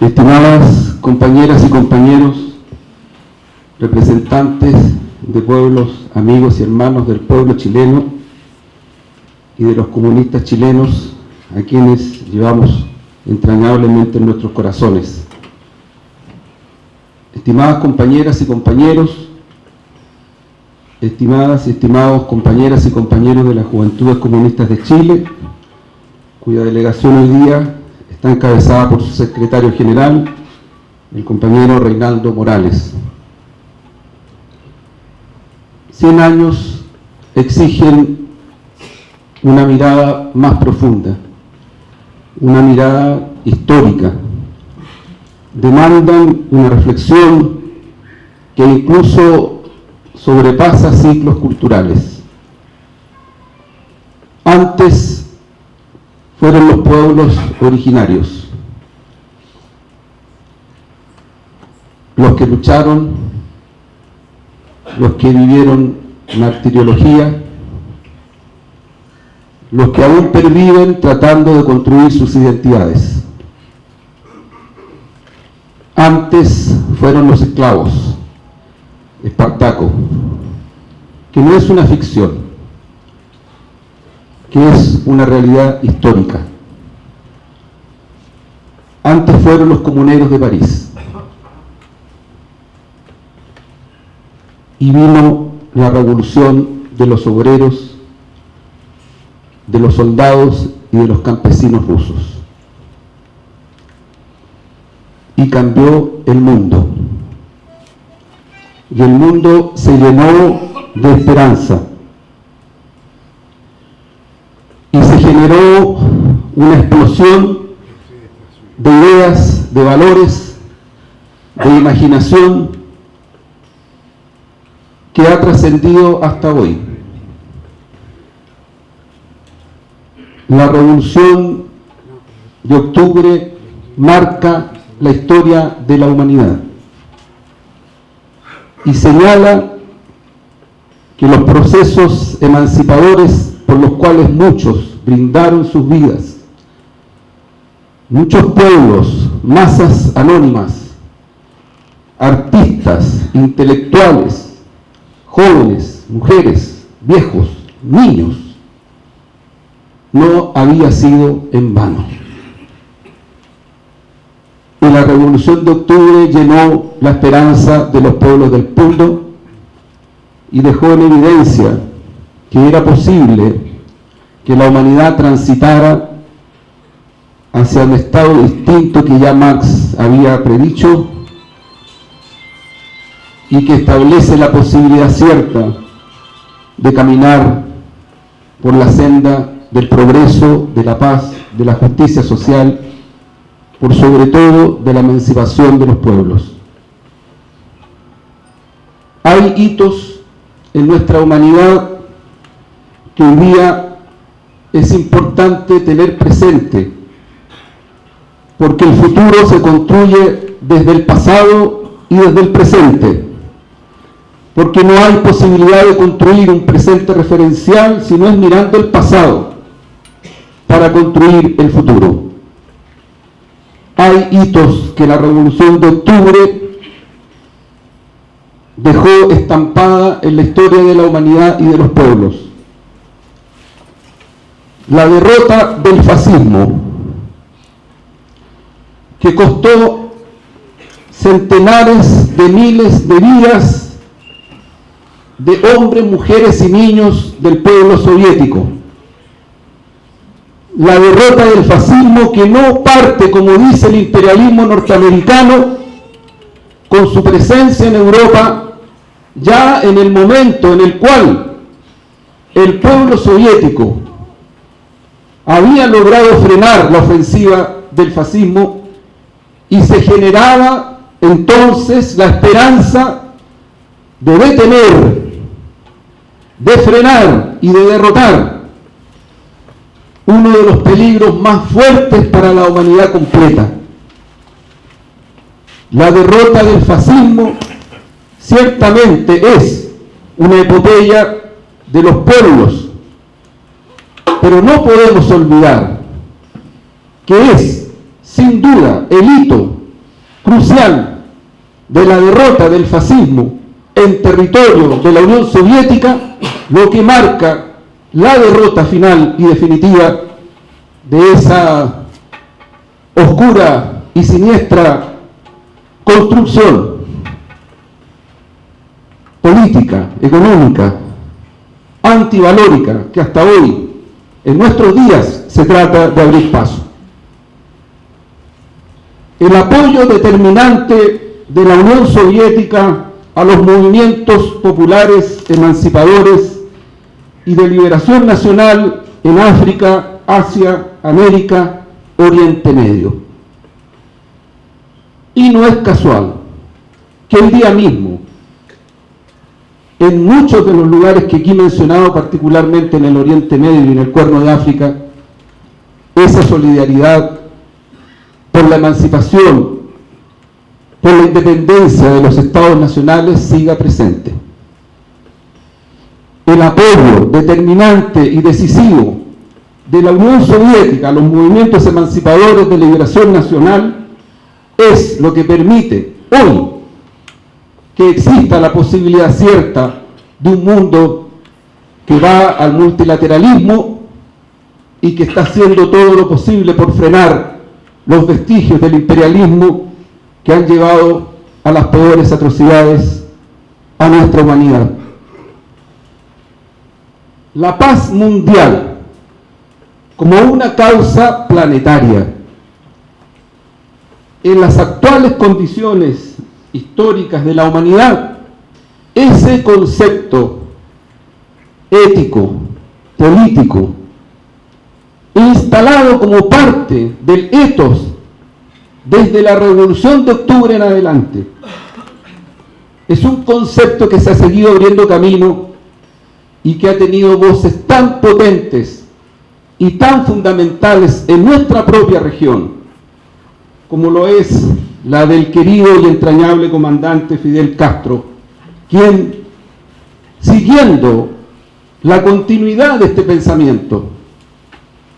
Estimadas compañeras y compañeros, representantes de pueblos, amigos y hermanos del pueblo chileno y de los comunistas chilenos, a quienes llevamos entrañablemente en nuestros corazones. Estimadas compañeras y compañeros, estimadas y estimados compañeras y compañeros de las Juventudes Comunistas de Chile, cuya delegación hoy día está encabezada por su secretario general, el compañero Reinaldo Morales. 100 años exigen una mirada más profunda, una mirada histórica. Demandan una reflexión que incluso sobrepasa ciclos culturales. Antes fueron los pueblos originarios los que lucharon, los que vivieron martiriología, los que aún perviven tratando de construir sus identidades. Antes fueron los esclavos, Espartaco, que no es una ficción, que es una realidad histórica. Antes fueron los comuneros de París. Y vino la revolución de los obreros, de los soldados y de los campesinos rusos. Y cambió el mundo. Y el mundo se llenó de esperanza. Y se generó una explosión de ideas, de valores, de imaginación que ha trascendido hasta hoy. La Revolución de Octubre marca la historia de la humanidad y señala que los procesos emancipadores por los cuales muchos brindaron sus vidas, muchos pueblos, masas anónimas, artistas, intelectuales, jóvenes, mujeres, viejos, niños, no había sido en vano. Y la Revolución de Octubre llenó la esperanza de los pueblos del mundo y dejó en evidencia que era posible que la humanidad transitara hacia un estado distinto que ya Marx había predicho y que establece la posibilidad cierta de caminar por la senda del progreso, de la paz, de la justicia social, por sobre todo de la emancipación de los pueblos. Hay hitos en nuestra humanidad que hoy día es importante tener presente, porque el futuro se construye desde el pasado y desde el presente, porque no hay posibilidad de construir un presente referencial si no es mirando el pasado para construir el futuro. Hay hitos que la Revolución de Octubre dejó estampada en la historia de la humanidad y de los pueblos. La derrota del fascismo, que costó centenares de miles de vidas de hombres, mujeres y niños del pueblo soviético. La derrota del fascismo que no parte, como dice el imperialismo norteamericano, con su presencia en Europa, ya en el momento en el cual el pueblo soviético había logrado frenar la ofensiva del fascismo y se generaba entonces la esperanza de detener, de frenar y de derrotar uno de los peligros más fuertes para la humanidad completa. La derrota del fascismo ciertamente es una epopeya de los pueblos, pero no podemos olvidar que es, sin duda, el hito inicial de la derrota del fascismo en territorio de la Unión Soviética, lo que marca la derrota final y definitiva de esa oscura y siniestra construcción política, económica, antivalórica, que hasta hoy, en nuestros días, se trata de abrir paso. El apoyo determinante de la Unión Soviética a los movimientos populares emancipadores y de liberación nacional en África, Asia, América, Oriente Medio. Y no es casual que el día mismo, en muchos de los lugares que aquí he mencionado, particularmente en el Oriente Medio y en el Cuerno de África, esa solidaridad por la emancipación, por la independencia de los estados nacionales siga presente. El apoyo determinante y decisivo de la Unión Soviética a los movimientos emancipadores de liberación nacional es lo que permite hoy que exista la posibilidad cierta de un mundo que va al multilateralismo y que está haciendo todo lo posible por frenar los vestigios del imperialismo que han llevado a las peores atrocidades a nuestra humanidad. La paz mundial como una causa planetaria. En las actuales condiciones históricas de la humanidad, ese concepto ético, político, instalado como parte del ethos desde la Revolución de Octubre en adelante, es un concepto que se ha seguido abriendo camino y que ha tenido voces tan potentes y tan fundamentales en nuestra propia región, como lo es la del querido y entrañable comandante Fidel Castro, quien, siguiendo la continuidad de este pensamiento,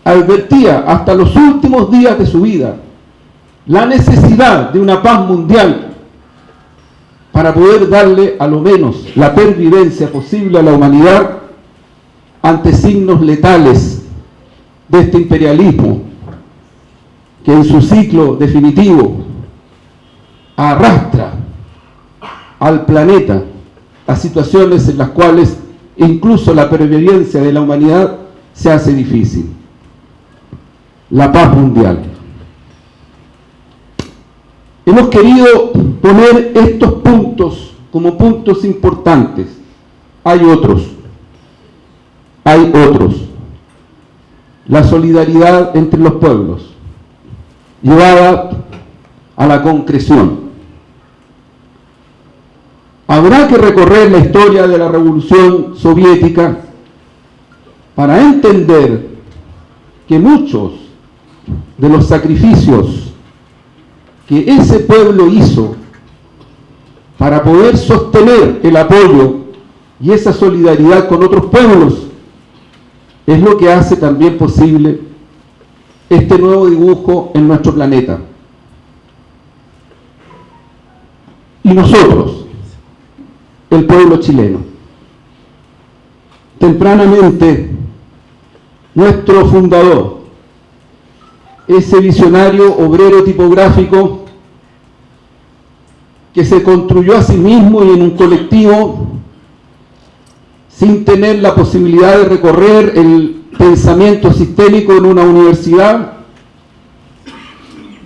advertía hasta los últimos días de su vida la necesidad de una paz mundial para poder darle a lo menos la pervivencia posible a la humanidad ante signos letales de este imperialismo que en su ciclo definitivo arrastra al planeta a situaciones en las cuales incluso la pervivencia de la humanidad se hace difícil. La paz mundial. Hemos querido poner estos puntos como puntos importantes. Hay otros. La solidaridad entre los pueblos, llevada a la concreción. Habrá que recorrer la historia de la Revolución Soviética para entender que muchos de los sacrificios que ese pueblo hizo para poder sostener el apoyo y esa solidaridad con otros pueblos es lo que hace también posible este nuevo dibujo en nuestro planeta. Y nosotros, el pueblo chileno, tempranamente nuestro fundador, ese visionario obrero tipográfico que se construyó a sí mismo y en un colectivo sin tener la posibilidad de recorrer el pensamiento sistémico en una universidad,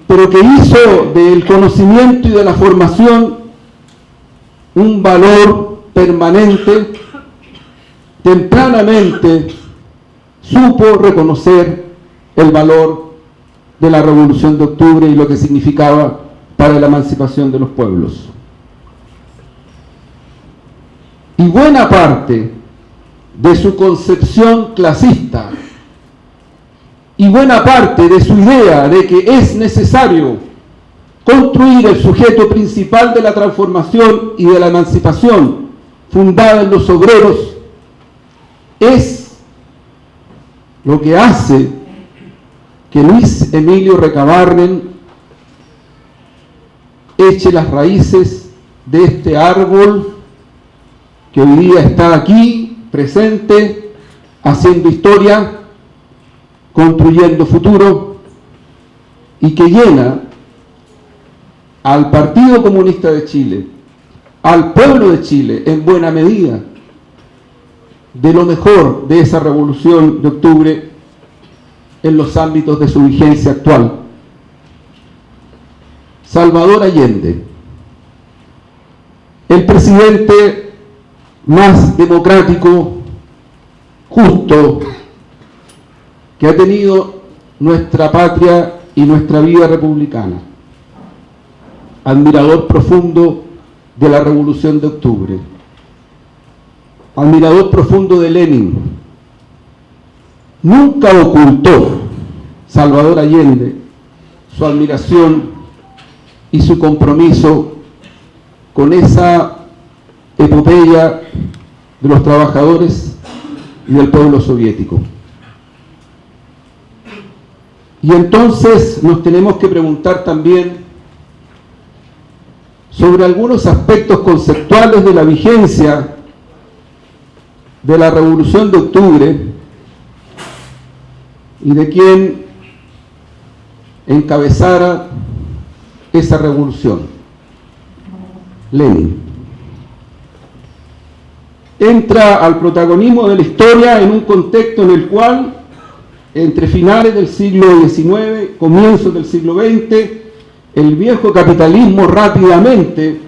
pero que hizo del conocimiento y de la formación un valor permanente, tempranamente supo reconocer el valor de la Revolución de Octubre y lo que significaba para la emancipación de los pueblos. Y buena parte de su concepción clasista y buena parte de su idea de que es necesario construir el sujeto principal de la transformación y de la emancipación fundada en los obreros es lo que hace que Luis Emilio Recabarren eche las raíces de este árbol que hoy día está aquí, presente, haciendo historia, construyendo futuro, y que llena al Partido Comunista de Chile, al pueblo de Chile, en buena medida, de lo mejor de esa revolución de octubre en los ámbitos de su vigencia actual. Salvador Allende, el presidente más democrático, justo, que ha tenido nuestra patria y nuestra vida republicana. Admirador profundo de la Revolución de Octubre. Admirador profundo de Lenin. Nunca ocultó Salvador Allende su admiración y su compromiso con esa epopeya de los trabajadores y del pueblo soviético. Y entonces nos tenemos que preguntar también sobre algunos aspectos conceptuales de la vigencia de la Revolución de Octubre y de quien encabezara esa revolución, Lenin. Entra al protagonismo de la historia en un contexto en el cual, entre finales del siglo XIX, comienzos del siglo XX, el viejo capitalismo rápidamente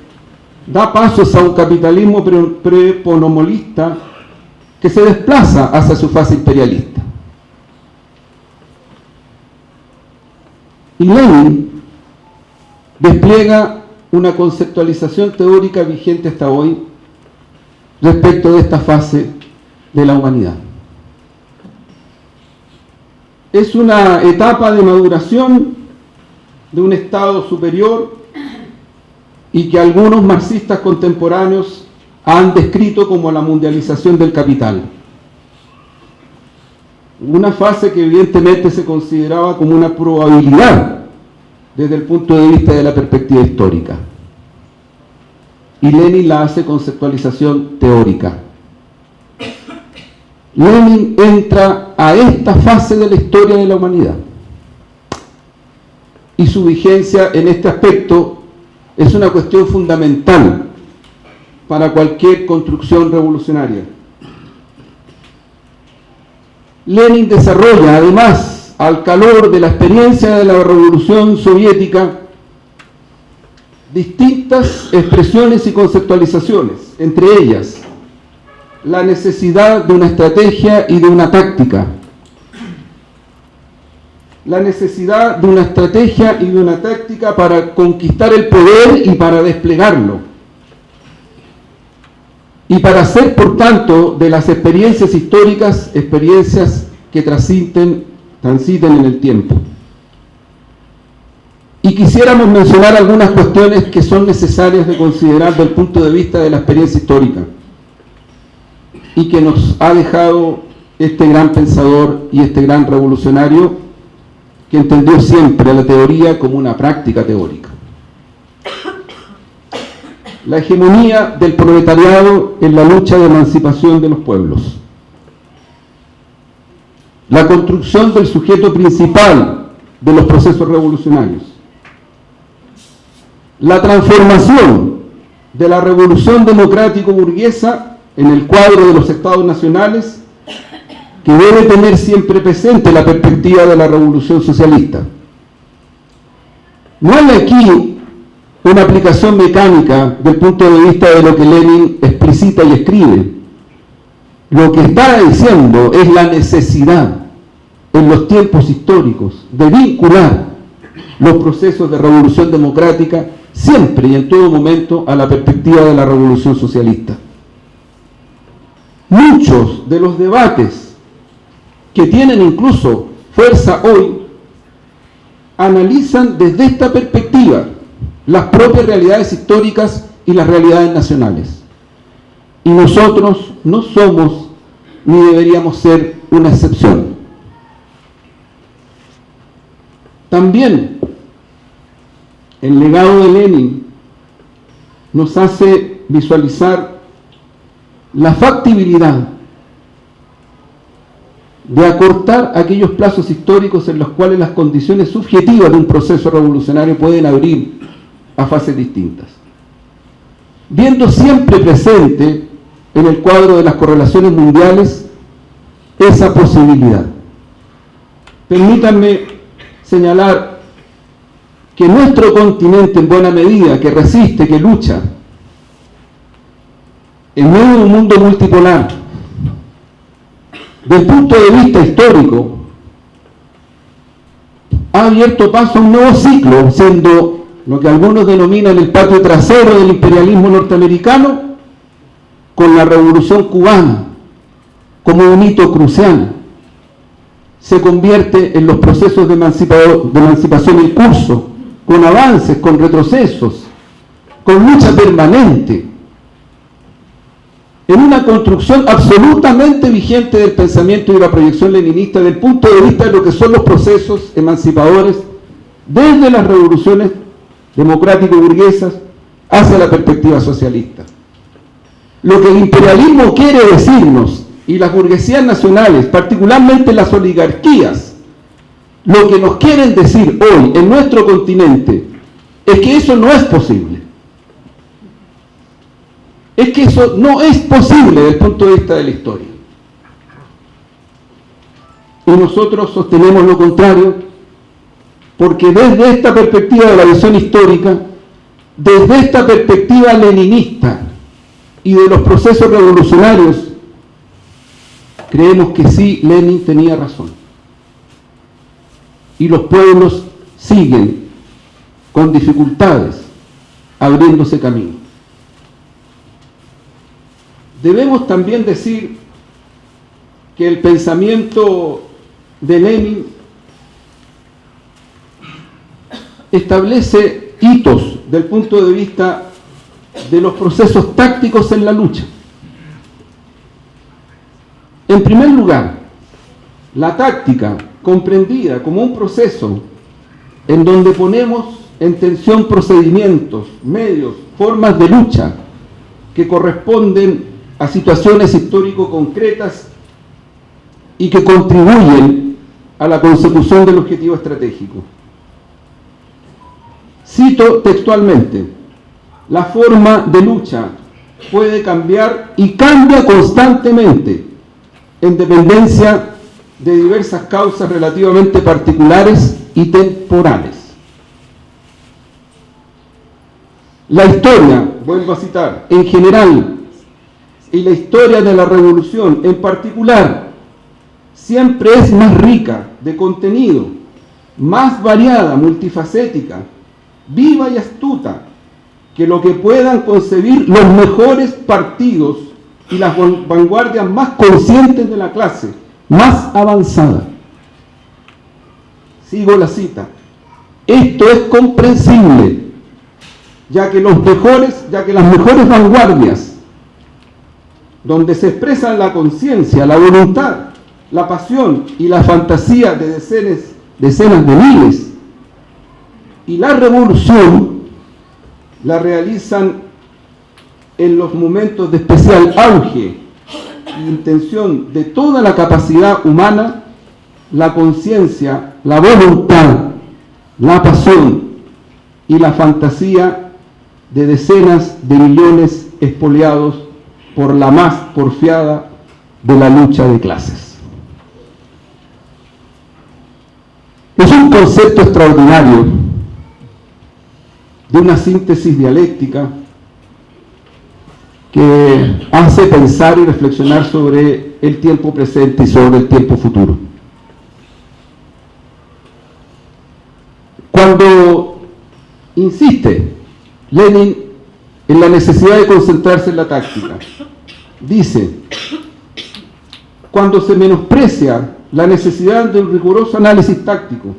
da pasos a un capitalismo preponomolista que se desplaza hacia su fase imperialista. Y Lenin despliega una conceptualización teórica vigente hasta hoy respecto de esta fase de la humanidad. Es una etapa de maduración de un estado superior y que algunos marxistas contemporáneos han descrito como la mundialización del capital. Una fase que evidentemente se consideraba como una probabilidad desde el punto de vista de la perspectiva histórica. Y Lenin la hace conceptualización teórica. Lenin entra a esta fase de la historia de la humanidad. Y su vigencia en este aspecto es una cuestión fundamental para cualquier construcción revolucionaria. Lenin desarrolla, además, al calor de la experiencia de la Revolución Soviética, distintas expresiones y conceptualizaciones, entre ellas la necesidad de una estrategia y de una táctica. La necesidad de una estrategia y de una táctica para conquistar el poder y para desplegarlo. Y para hacer, por tanto, de las experiencias históricas, experiencias que transiten en el tiempo. Y quisiéramos mencionar algunas cuestiones que son necesarias de considerar desde el punto de vista de la experiencia histórica y que nos ha dejado este gran pensador y este gran revolucionario que entendió siempre la teoría como una práctica teórica. La hegemonía del proletariado en la lucha de emancipación de los pueblos. La construcción del sujeto principal de los procesos revolucionarios. La transformación de la revolución democrático-burguesa en el cuadro de los estados nacionales, que debe tener siempre presente la perspectiva de la revolución socialista. No hay aquí una aplicación mecánica del punto de vista de lo que Lenin explicita y escribe. Lo que está diciendo es la necesidad en los tiempos históricos de vincular los procesos de revolución democrática siempre y en todo momento a la perspectiva de la revolución socialista. Muchos de los debates que tienen incluso fuerza hoy analizan desde esta perspectiva las propias realidades históricas y las realidades nacionales. Y nosotros no somos ni deberíamos ser una excepción. el legado de Lenin nos hace visualizar la factibilidad de acortar aquellos plazos históricos en los cuales las condiciones subjetivas de un proceso revolucionario pueden abrir a fases distintas, viendo siempre presente en el cuadro de las correlaciones mundiales esa posibilidad. Permítanme señalar que nuestro continente, en buena medida, que resiste, que lucha, en medio de un mundo multipolar, desde el punto de vista histórico, ha abierto paso a un nuevo ciclo, siendo lo que algunos denominan el patio trasero del imperialismo norteamericano, con la Revolución Cubana como un hito crucial. Se convierte en los procesos de emancipación en curso, con avances, con retrocesos, con lucha permanente, en una construcción absolutamente vigente del pensamiento y de la proyección leninista desde el punto de vista de lo que son los procesos emancipadores desde las revoluciones democrático-burguesas hacia la perspectiva socialista. Lo que el imperialismo quiere decirnos, y las burguesías nacionales, particularmente las oligarquías, lo que nos quieren decir hoy en nuestro continente es que eso no es posible. Es que eso no es posible desde el punto de vista de la historia. Y nosotros sostenemos lo contrario, porque desde esta perspectiva de la visión histórica, desde esta perspectiva leninista y de los procesos revolucionarios, creemos que sí, Lenin tenía razón. Y los pueblos siguen con dificultades abriéndose camino. Debemos también decir que el pensamiento de Lenin establece hitos del punto de vista de los procesos tácticos en la lucha. En primer lugar, la táctica comprendida como un proceso en donde ponemos en tensión procedimientos, medios, formas de lucha que corresponden a situaciones histórico-concretas y que contribuyen a la consecución del objetivo estratégico. Cito textualmente: la forma de lucha puede cambiar y cambia constantemente en dependencia de diversas causas relativamente particulares y temporales. La historia, vuelvo a citar, en general, y la historia de la revolución en particular, siempre es más rica de contenido, más variada, multifacética, viva y astuta que lo que puedan concebir los mejores partidos y las vanguardias más conscientes de la clase, más avanzada. Sigo la cita. Esto es comprensible, ya que las mejores vanguardias, donde se expresan la conciencia, la voluntad, la pasión y la fantasía de decenas de miles, y la revolución la realizan en los momentos de especial auge e intención de toda la capacidad humana, la conciencia, la voluntad, la pasión y la fantasía de decenas de millones expoliados por la más porfiada de la lucha de clases. Es un concepto extraordinario de una síntesis dialéctica que hace pensar y reflexionar sobre el tiempo presente y sobre el tiempo futuro. Cuando insiste Lenin en la necesidad de concentrarse en la táctica, dice: cuando se menosprecia la necesidad de un riguroso análisis táctico,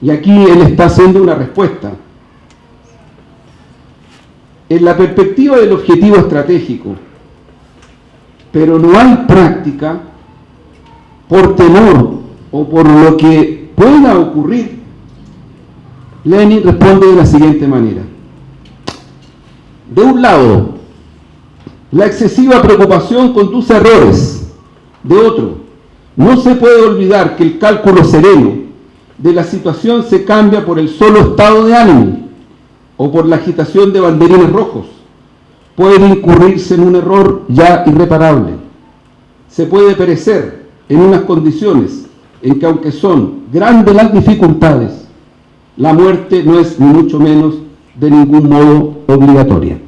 y aquí él está haciendo una respuesta, en la perspectiva del objetivo estratégico, pero no hay práctica por temor o por lo que pueda ocurrir, Lenin responde de la siguiente manera: de un lado, la excesiva preocupación conduce a errores. De otro, no se puede olvidar que el cálculo sereno de la situación se cambia por el solo estado de ánimo o por la agitación de banderines rojos. Puede incurrirse en un error ya irreparable. Se puede perecer en unas condiciones en que, aunque son grandes las dificultades, la muerte no es ni mucho menos de ningún modo obligatoria.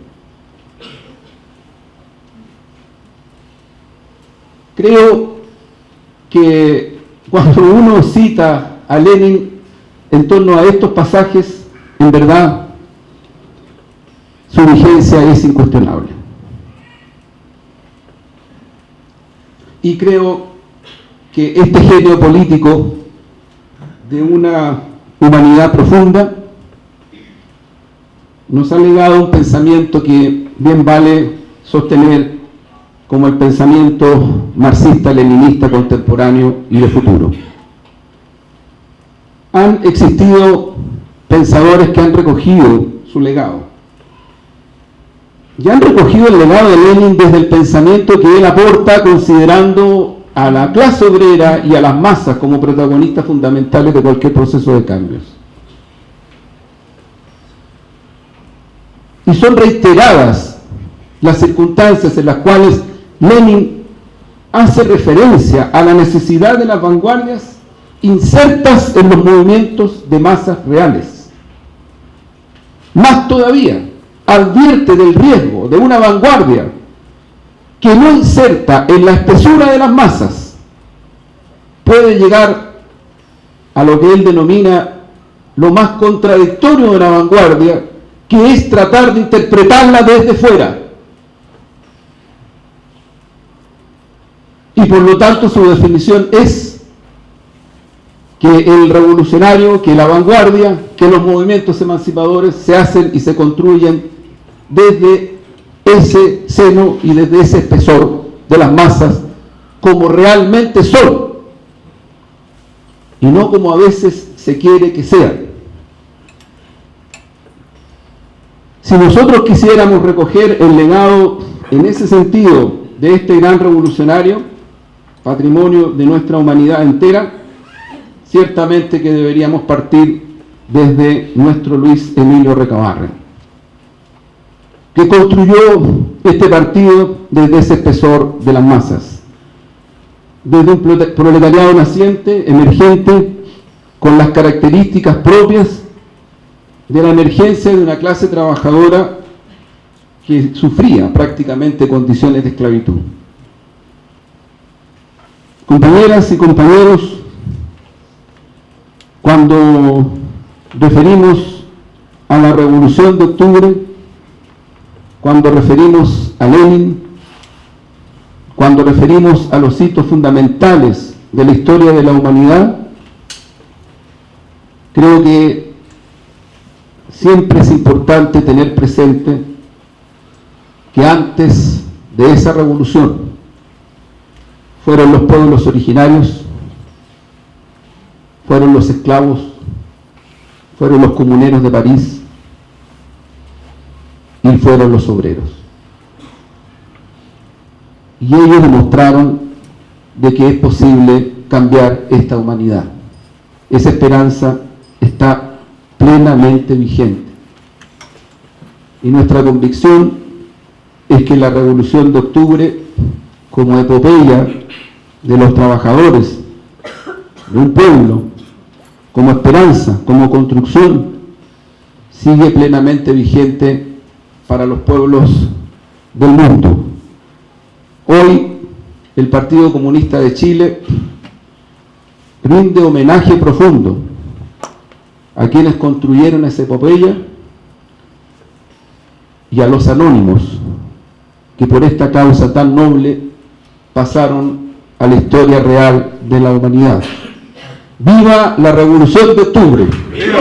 Creo que cuando uno cita a Lenin en torno a estos pasajes, en verdad, su vigencia es incuestionable. Y creo que este genio político de una humanidad profunda nos ha legado un pensamiento que bien vale sostener como el pensamiento marxista-leninista contemporáneo y de futuro. Han existido pensadores que han recogido su legado. Y han recogido el legado de Lenin desde el pensamiento que él aporta, considerando a la clase obrera y a las masas como protagonistas fundamentales de cualquier proceso de cambios. Y son reiteradas las circunstancias en las cuales Lenin hace referencia a la necesidad de las vanguardias insertas en los movimientos de masas reales. Más todavía, advierte del riesgo de una vanguardia que no inserta en la espesura de las masas puede llegar a lo que él denomina lo más contradictorio de una vanguardia, que es tratar de interpretarla desde fuera. Y por lo tanto su definición es que el revolucionario, que la vanguardia, que los movimientos emancipadores se hacen y se construyen desde ese seno y desde ese espesor de las masas, como realmente son, y no como a veces se quiere que sean. Si nosotros quisiéramos recoger el legado en ese sentido de este gran revolucionario, patrimonio de nuestra humanidad entera, ciertamente que deberíamos partir desde nuestro Luis Emilio Recabarren, que construyó este partido desde ese espesor de las masas, desde un proletariado naciente, emergente, con las características propias de la emergencia de una clase trabajadora que sufría prácticamente condiciones de esclavitud. Compañeras y compañeros, cuando referimos a la Revolución de Octubre, cuando referimos a Lenin, cuando referimos a los hitos fundamentales de la historia de la humanidad, creo que siempre es importante tener presente que antes de esa revolución fueron los pueblos originarios, fueron los esclavos, fueron los comuneros de París y fueron los obreros. Y ellos demostraron de que es posible cambiar esta humanidad. Esa esperanza está plenamente vigente. Y nuestra convicción es que la Revolución de Octubre, como epopeya de los trabajadores de un pueblo, como esperanza, como construcción, sigue plenamente vigente para los pueblos del mundo. Hoy el Partido Comunista de Chile rinde homenaje profundo a quienes construyeron esa epopeya y a los anónimos que por esta causa tan noble pasaron a la historia real de la humanidad. ¡Viva la Revolución de Octubre! ¡Viva!